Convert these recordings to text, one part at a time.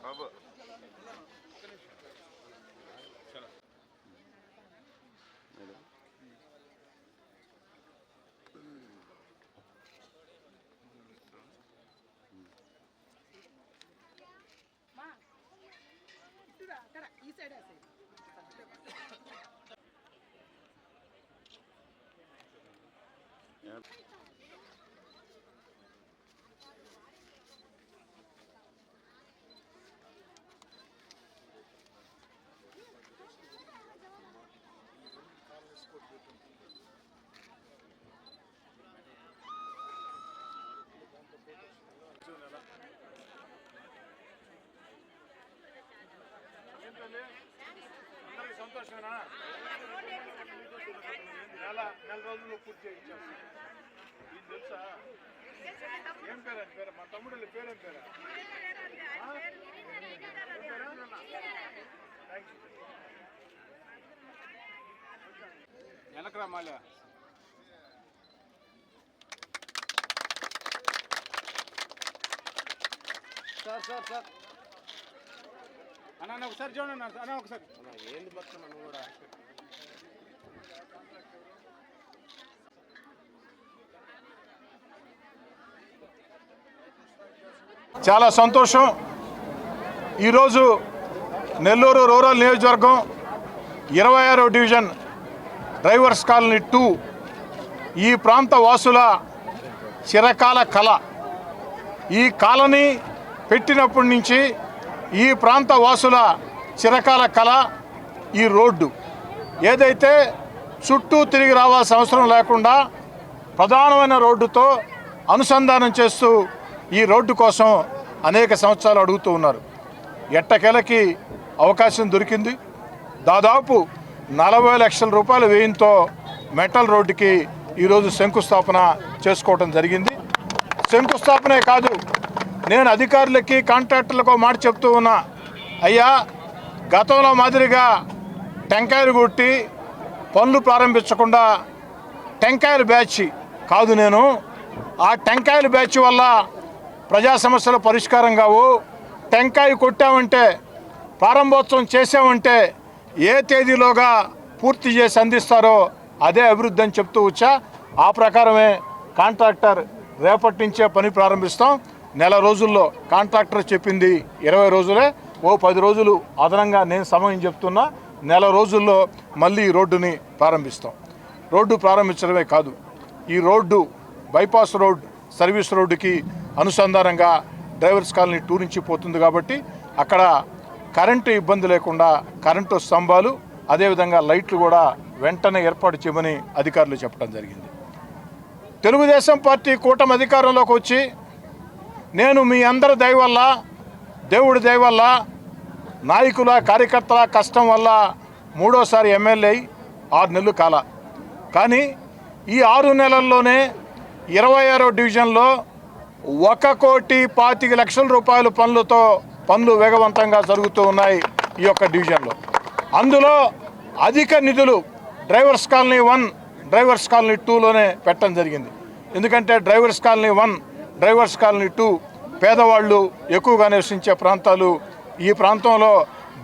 బాబు ఈ సైడ్ అందరికి సంతోషమేనా? నెల రోజుల్లో పూర్తి చేయించాను. ఇది తెలుసా? ఏం పేరు అని పేరు? మా తమ్ముడు పేరేం పేరా? వెనకరా మాల్యా. సార్ అన్న ఒకసారి చూడండి అన్న ఒకసారి ఏంది బతున్నా నువ్వు కూడా. చాలా సంతోషం. ఈరోజు నెల్లూరు రూరల్ నియోజకవర్గం 26వ డివిజన్ డ్రైవర్స్ కాలనీ 2 ఈ ప్రాంత వాసుల చిరకాల కళ. ఈ కాలనీ పెట్టినప్పటి నుంచి ఈ ప్రాంత వాసుల చిరకాల కళ ఈ రోడ్డు. ఏదైతే చుట్టూ తిరిగి రావాల్సిన అవసరం లేకుండా ప్రధానమైన రోడ్డుతో అనుసంధానం చేస్తూ ఈ రోడ్డు కోసం అనేక సంవత్సరాలు అడుగుతూ ఉన్నారు. ఎట్టకేలకి అవకాశం దొరికింది. దాదాపు 40 లక్షల రూపాయల వ్యయంతో మెటల్ రోడ్డుకి ఈరోజు శంకుస్థాపన చేసుకోవడం జరిగింది. శంకుస్థాపనే కాదు, నేను అధికారులకి కాంట్రాక్టర్లకు మాట చెప్తూ ఉన్నా, అయ్యా గతంలో మాదిరిగా టెంకాయలు కొట్టి పనులు ప్రారంభించకుండా టెంకాయల బ్యాచ్ కాదు నేను. ఆ టెంకాయల బ్యాచ్ వల్ల ప్రజా సమస్యల పరిష్కారం కావు. టెంకాయ కొట్టామంటే, ప్రారంభోత్సవం చేసామంటే ఏ తేదీలోగా పూర్తి చేసి అందిస్తారో అదే అభివృద్ధి అని చెప్తూ వచ్చా. ఆ ప్రకారమే కాంట్రాక్టర్ రేపటి నుంచే పని ప్రారంభిస్తాం. నెల రోజుల్లో కాంట్రాక్టర్ చెప్పింది 20 రోజులే, ఓ 10 రోజులు అదనంగా నేను సమయం చెప్తున్నా. నెల రోజుల్లో మళ్ళీ ఈ రోడ్డుని ప్రారంభిస్తాం. రోడ్డు ప్రారంభించడమే కాదు, ఈ రోడ్డు బైపాస్ రోడ్ సర్వీస్ రోడ్డుకి అనుసంధానంగా డ్రైవర్స్ కాలనీ 2 నుంచి పోతుంది కాబట్టి అక్కడ కరెంటు ఇబ్బంది లేకుండా కరెంటు స్తంభాలు అదేవిధంగా లైట్లు కూడా వెంటనే ఏర్పాటు చేయమని అధికారులు చెప్పడం జరిగింది. తెలుగుదేశం పార్టీ కూటమి అధికారంలోకి వచ్చి నేను మీ అందరి దయ వల్ల, దేవుడి దయ వల్ల, నాయకుల కార్యకర్తల కష్టం వల్ల 3వసారి ఎమ్మెల్యే 6 నెలలు కాల. కానీ ఈ 6 నెలల్లోనే 26వ డివిజన్లో 1,25,00,000 రూపాయల పనులు వేగవంతంగా జరుగుతూ ఉన్నాయి ఈ యొక్క డివిజన్లో. అందులో అధిక నిధులు డ్రైవర్స్ కాలనీ 1, డ్రైవర్స్ కాలనీ 2లోనే పెట్టడం జరిగింది. ఎందుకంటే డ్రైవర్స్ కాలనీ 1, డ్రైవర్స్ కాలనీ 2 పేదవాళ్ళు ఎక్కువగా నివసించే ప్రాంతాలు. ఈ ప్రాంతంలో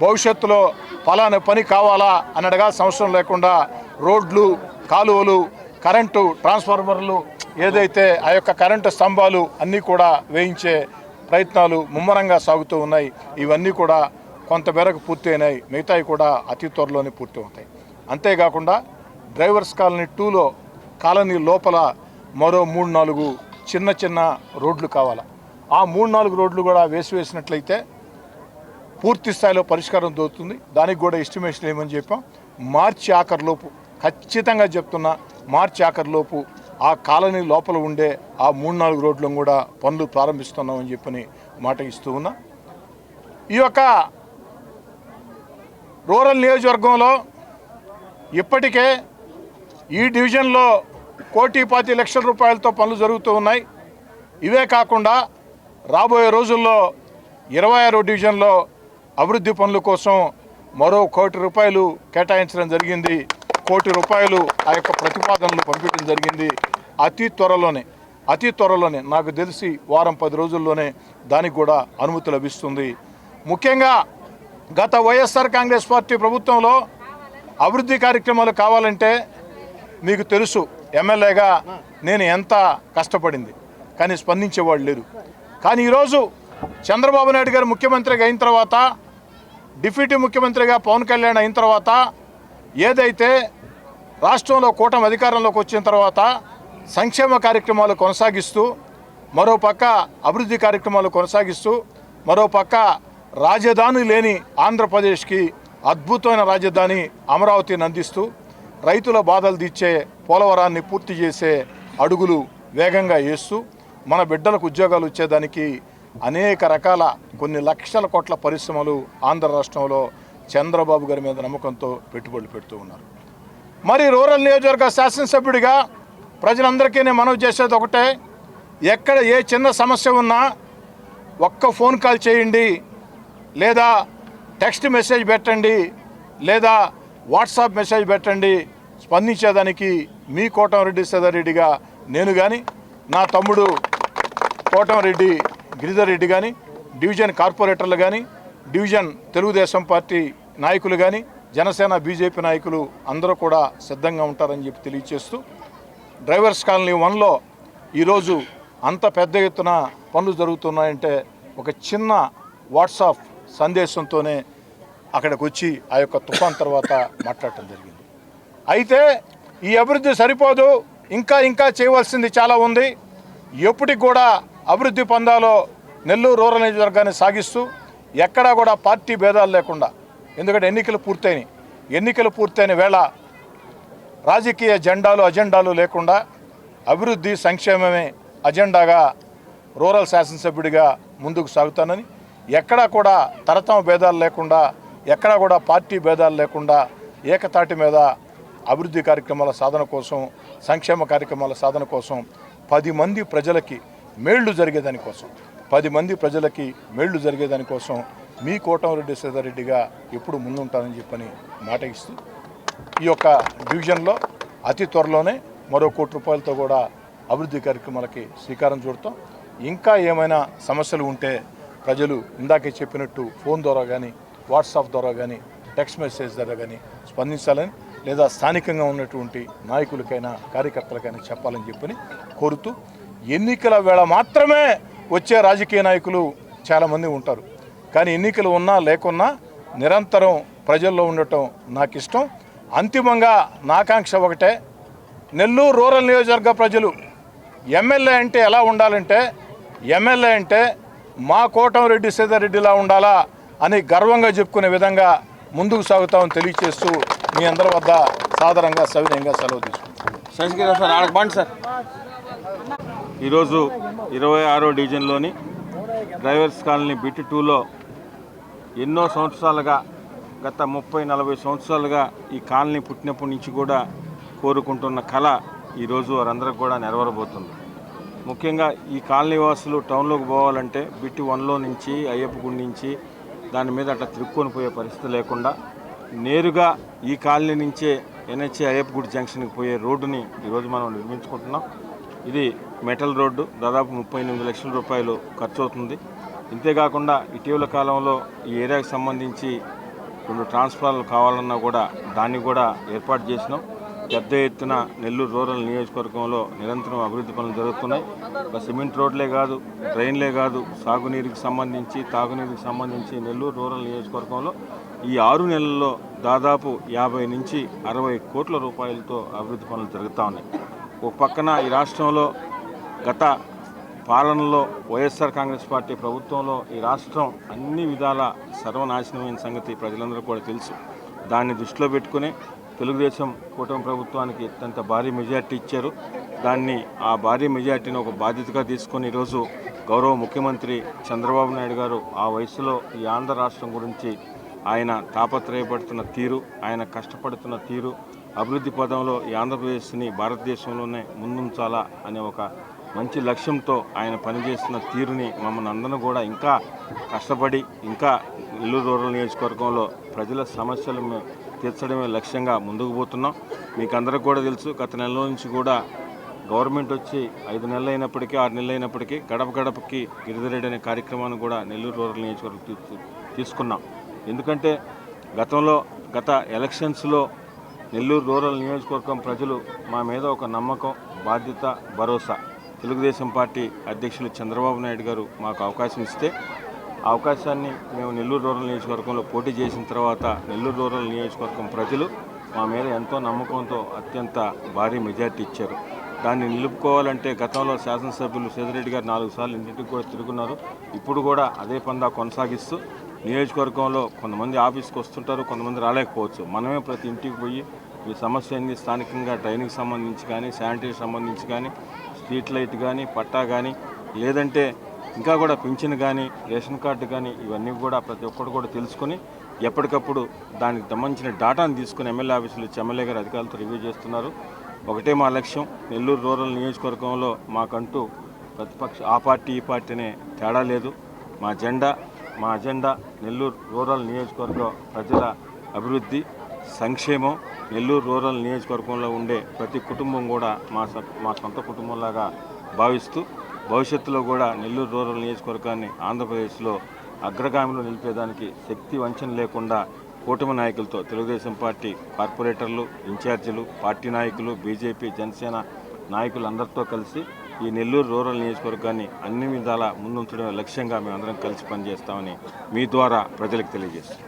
భవిష్యత్తులో ఫలానా పని కావాలా అని అడగాల్సిన అవసరం లేకుండా రోడ్లు, కాలువలు, కరెంటు ట్రాన్స్ఫార్మర్లు, ఏదైతే ఆ యొక్క కరెంటు స్తంభాలు అన్నీ కూడా వేయించే ప్రయత్నాలు ముమ్మరంగా సాగుతూ ఉన్నాయి. ఇవన్నీ కూడా కొంత మేరకు పూర్తి అయినాయి, మిగతాయి కూడా అతి త్వరలోనే పూర్తి అవుతాయి. అంతేకాకుండా డ్రైవర్స్ కాలనీ 2లో కాలనీ లోపల మరో 3-4 చిన్న రోడ్లు కావాలా. ఆ 3-4 రోడ్లు కూడా వేసినట్లయితే పూర్తి స్థాయిలో పరిష్కారం దొరుకుతుంది. దానికి కూడా ఎస్టిమేషన్ ఏమని చెప్పాం. మార్చి ఆఖరిలోపు, ఖచ్చితంగా చెప్తున్నా, మార్చి ఆఖరిలోపు ఆ కాలనీ లోపల ఉండే ఆ 3-4 రోడ్లను కూడా పనులు ప్రారంభిస్తున్నామని చెప్పని మాట ఇస్తూ ఉన్నా. ఈ యొక్క రూరల్ నియోజకవర్గంలో ఇప్పటికే ఈ డివిజన్లో 1,25,00,000 రూపాయలతో పనులు జరుగుతూ ఉన్నాయి. ఇవే కాకుండా రాబోయే రోజుల్లో 26వ డివిజన్లో అభివృద్ధి పనుల కోసం మరో 1 కోటి రూపాయలు కేటాయించడం జరిగింది. 1 కోటి రూపాయలు ఆ యొక్క ప్రతిపాదనలు పంపించడం జరిగింది. అతి త్వరలోనే నాకు తెలిసి వారం 10 రోజుల్లోనే దానికి కూడా అనుమతి లభిస్తుంది. ముఖ్యంగా గత వైఎస్ఆర్ కాంగ్రెస్ పార్టీ ప్రభుత్వంలో అభివృద్ధి కార్యక్రమాలు కావాలంటే మీకు తెలుసు, ఎమ్మెల్యేగా నేను ఎంత కష్టపడింది, కానీ స్పందించేవాళ్ళు లేరు. కానీ ఈరోజు చంద్రబాబు నాయుడు గారు ముఖ్యమంత్రిగా అయిన తర్వాత, డిప్యూటీ ముఖ్యమంత్రిగా పవన్ కళ్యాణ్ అయిన తర్వాత, ఏదైతే రాష్ట్రంలో కూటమి అధికారంలోకి వచ్చిన తర్వాత సంక్షేమ కార్యక్రమాలు కొనసాగిస్తూ, మరోపక్క అభివృద్ధి కార్యక్రమాలు కొనసాగిస్తూ, మరోపక్క రాజధాని లేని ఆంధ్రప్రదేశ్కి అద్భుతమైన రాజధాని అమరావతిని అందిస్తూ, రైతుల బాధలు తీర్చే పోలవరాన్ని పూర్తి చేసే అడుగులు వేగంగా వేస్తూ, మన బిడ్డలకు ఉద్యోగాలు వచ్చేదానికి అనేక రకాల కొన్ని లక్షల కోట్ల పరిశ్రమలు ఆంధ్ర రాష్ట్రంలో చంద్రబాబు గారి మీద నమ్మకంతో పెట్టుబడులు పెడుతూ ఉన్నారు. మరి రూరల్ నియోజకవర్గ శాసనసభ్యుడిగా ప్రజలందరికీ నేను మనవి చేసేది ఒకటే, ఎక్కడ ఏ చిన్న సమస్య ఉన్నా ఒక్క ఫోన్ కాల్ చేయండి, లేదా టెక్స్ట్ మెసేజ్ పెట్టండి, లేదా వాట్సాప్ మెసేజ్ పెట్టండి. స్పందించేదానికి మీ కోటంరెడ్డి సీతారెడ్డిగా నేను కానీ, నా తమ్ముడు కోటంరెడ్డి గిరిధర్ రెడ్డి కానీ, డివిజన్ కార్పొరేటర్లు కానీ, డివిజన్ తెలుగుదేశం పార్టీ నాయకులు కానీ, జనసేన బీజేపీ నాయకులు అందరూ కూడా సిద్ధంగా ఉంటారని చెప్పి తెలియజేస్తూ, డ్రైవర్స్ కాలనీ 1లో ఈరోజు అంత పెద్ద ఎత్తున పనులు జరుగుతున్నాయంటే ఒక చిన్న వాట్సాప్ సందేశంతోనే అక్కడికి వచ్చి ఆ యొక్క తుఫాన్ తర్వాత మాట్లాడటం జరిగింది. అయితే ఈ అభివృద్ధి సరిపోదు, ఇంకా చేయవలసింది చాలా ఉంది. ఎప్పటికి కూడా అభివృద్ధి పందాలో నెల్లూరు రూరల్ నియోజకవర్గాన్ని సాగిస్తూ ఎక్కడా కూడా పార్టీ భేదాలు లేకుండా, ఎందుకంటే ఎన్నికలు పూర్తయిన వేళ రాజకీయ అజెండాలు లేకుండా అభివృద్ధి సంక్షేమమే అజెండాగా రూరల్ శాసనసభ్యుడిగా ముందుకు సాగుతానని, ఎక్కడా కూడా తరతమ భేదాలు లేకుండా, ఎక్కడా కూడా పార్టీ భేదాలు లేకుండా ఏకతాటి మీద అభివృద్ధి కార్యక్రమాల సాధన కోసం, సంక్షేమ కార్యక్రమాల సాధన కోసం, 10 మంది ప్రజలకి మేళ్లు జరిగేదానికోసం మీ కోటంరెడ్డి సీతారెడ్డిగా ఎప్పుడు ముందుంటానని చెప్పని మాట ఇస్తూ, ఈ యొక్క డివిజన్లో అతి త్వరలోనే మరో 1 కోటి రూపాయలతో కూడా అభివృద్ధి కార్యక్రమాలకి శ్రీకారం చుడతాం. ఇంకా ఏమైనా సమస్యలు ఉంటే ప్రజలు ఇందాకే చెప్పినట్టు ఫోన్ ద్వారా కానీ, వాట్సాప్ ద్వారా కానీ, టెక్స్ట్ మెసేజ్ ద్వారా కానీ స్పందించాలని, లేదా స్థానికంగా ఉన్నటువంటి నాయకులకైనా కార్యకర్తలకైనా చెప్పాలని చెప్పని కోరుతూ, ఎన్నికల వేళ మాత్రమే వచ్చే రాజకీయ నాయకులు చాలామంది ఉంటారు. కానీ ఎన్నికలు ఉన్నా లేకున్నా నిరంతరం ప్రజల్లో ఉండటం నాకు ఇష్టం. అంతిమంగా నా ఆకాంక్ష ఒకటే, నెల్లూరు రూరల్ నియోజకవర్గ ప్రజలు ఎమ్మెల్యే అంటే ఎలా ఉండాలంటే, ఎమ్మెల్యే అంటే మా కోటంరెడ్డి సీతారెడ్డిలా ఉండాలా అని గర్వంగా చెప్పుకునే విధంగా ముందుకు సాగుతామని తెలియజేస్తూ మీ అందరి వద్ద సాధారణంగా సవినయంగా సెలవు తీసుకుంటాం. ఈరోజు 26వ డివిజన్లోని డ్రైవర్స్ కాలనీ బిట్ 2లో ఎన్నో సంవత్సరాలుగా, గత 30-40 సంవత్సరాలుగా ఈ కాలనీ పుట్టినప్పటి నుంచి కూడా కోరుకుంటున్న కళ ఈరోజు వారందరూ కూడా నెరవేరబోతుంది. ముఖ్యంగా ఈ కాలనీ వాసులు టౌన్లోకి పోవాలంటే బిట్ 1లో నుంచి అయ్యప్ప గుడి నుంచి దాని మీద అట్లా తిరుక్కొని పోయే పరిస్థితి లేకుండా నేరుగా ఈ కాలనీ నుంచే ఎన్హెచ్ఏ అయ్యప్ప గుడి జంక్షన్కి పోయే రోడ్డుని ఈరోజు మనం నిర్మించుకుంటున్నాం. ఇది మెటల్ రోడ్డు, దాదాపు 38 లక్షల రూపాయలు ఖర్చు అవుతుంది. ఇంతేకాకుండా ఇటీవల కాలంలో ఈ ఏరియాకి సంబంధించి 2 ట్రాన్స్ఫార్మర్లు కావాలన్నా కూడా దాన్ని కూడా ఏర్పాటు చేసినాం. పెద్ద ఎత్తున నెల్లూరు రూరల్ నియోజకవర్గంలో నిరంతరం అభివృద్ధి పనులు జరుగుతున్నాయి. సిమెంట్ రోడ్లే కాదు, డ్రైన్లే కాదు, సాగునీరుకి సంబంధించి, తాగునీరుకి సంబంధించి నెల్లూరు రూరల్ నియోజకవర్గంలో ఈ 6 నెలల్లో దాదాపు 50 నుంచి 60 కోట్ల రూపాయలతో అభివృద్ధి పనులు జరుగుతూ ఉన్నాయి. ఒక పక్కన ఈ రాష్ట్రంలో గత పాలనలో వైఎస్ఆర్ కాంగ్రెస్ పార్టీ ప్రభుత్వంలో ఈ రాష్ట్రం అన్ని విధాల సర్వనాశనమైన సంగతి ప్రజలందరూ కూడా తెలుసు. దాన్ని దృష్టిలో పెట్టుకుని తెలుగుదేశం కూటమి ప్రభుత్వానికి అత్యంత భారీ మెజార్టీ ఇచ్చారు. దాన్ని ఆ భారీ మెజార్టీని ఒక బాధ్యతగా తీసుకొని ఈరోజు గౌరవ ముఖ్యమంత్రి చంద్రబాబు నాయుడు గారు ఆ వయసులో ఈ ఆంధ్ర రాష్ట్రం గురించి ఆయన తాపత్రయపడుతున్న తీరు, ఆయన కష్టపడుతున్న తీరు, అభివృద్ధి పదంలో ఈ ఆంధ్రప్రదేశ్ని భారతదేశంలోనే ముందుంచాలా అనే ఒక మంచి లక్ష్యంతో ఆయన పనిచేస్తున్న తీరుని మమ్మల్ని అందరూ కూడా ఇంకా కష్టపడి ఇంకా నెల్లూరు రూరల్ నియోజకవర్గంలో ప్రజల సమస్యలను తీర్చడమే లక్ష్యంగా ముందుకు పోతున్నాం. మీకు అందరికీ కూడా తెలుసు, గత నెల నుంచి కూడా గవర్నమెంట్ వచ్చి 5 నెలలు అయినప్పటికీ 6 నెలలు అయినప్పటికీ గడప గడపకి గిరిధరెడ్డి అనే కార్యక్రమాన్ని కూడా నెల్లూరు రూరల్ నియోజకవర్గం తీసుకున్నాం. ఎందుకంటే గత ఎలక్షన్స్లో నెల్లూరు రూరల్ నియోజకవర్గం ప్రజలు మా మీద ఒక నమ్మకం, బాధ్యత, భరోసా తెలుగుదేశం పార్టీ అధ్యక్షులు చంద్రబాబు నాయుడు గారు మాకు అవకాశం ఇస్తే ఆ అవకాశాన్ని మేము నెల్లూరు రూరల్ నియోజకవర్గంలో పోటీ చేసిన తర్వాత నెల్లూరు రూరల్ నియోజకవర్గం ప్రజలు మా మీద ఎంతో నమ్మకంతో అత్యంత భారీ మెజార్టీ ఇచ్చారు. దాన్ని నిలుపుకోవాలంటే గతంలో శాసనసభ్యులు సేదిరెడ్డి గారు 4 సార్లు ఇంటికి కూడా తిరుగున్నారు. ఇప్పుడు కూడా అదే పందా కొనసాగిస్తూ నియోజకవర్గంలో కొంతమంది ఆఫీస్కి వస్తుంటారు, కొంతమంది రాలేకపోవచ్చు. మనమే ప్రతి ఇంటికి పోయి ఈ సమస్య ఏంది, స్థానికంగా డ్రైనేజ్కి సంబంధించి కానీ, శానిటరీ సంబంధించి కానీ, స్ట్రీట్ లైట్ కానీ, పట్టా కానీ, లేదంటే ఇంకా కూడా పింఛన్ కానీ, రేషన్ కార్డు కానీ, ఇవన్నీ కూడా ప్రతి ఒక్కరు కూడా తెలుసుకొని ఎప్పటికప్పుడు దానికి సంబంధించిన డాటాను తీసుకుని ఎమ్మెల్యే ఆఫీసులు ఇచ్చి ఎమ్మెల్యే గారు అధికారులతో రివ్యూ చేస్తున్నారు. ఒకటే మా లక్ష్యం, నెల్లూరు రూరల్ నియోజకవర్గంలో మాకంటూ ప్రతిపక్ష ఆ పార్టీ ఈ పార్టీ అనే తేడా లేదు. మా అజెండా నెల్లూరు రూరల్ నియోజకవర్గం ప్రజల అభివృద్ధి, సంక్షేమం. నెల్లూరు రూరల్ నియోజకవర్గంలో ఉండే ప్రతి కుటుంబం కూడా మా సొంత కుటుంబంలాగా భావిస్తూ భవిష్యత్తులో కూడా నెల్లూరు రూరల్ నియోజకవర్గాన్ని ఆంధ్రప్రదేశ్లో అగ్రగామిలో నిలిపేదానికి శక్తి వంచన లేకుండా కూటమి నాయకులతో తెలుగుదేశం పార్టీ కార్పొరేటర్లు, ఇన్ఛార్జీలు, పార్టీ నాయకులు, బీజేపీ, జనసేన నాయకులందరితో కలిసి ఈ నెల్లూరు రూరల్ నియోజకవర్గాన్ని అన్ని విధాలా ముందుంచడమే లక్ష్యంగా మేమందరం కలిసి పనిచేస్తామని మీ ద్వారా ప్రజలకు తెలియజేస్తాం.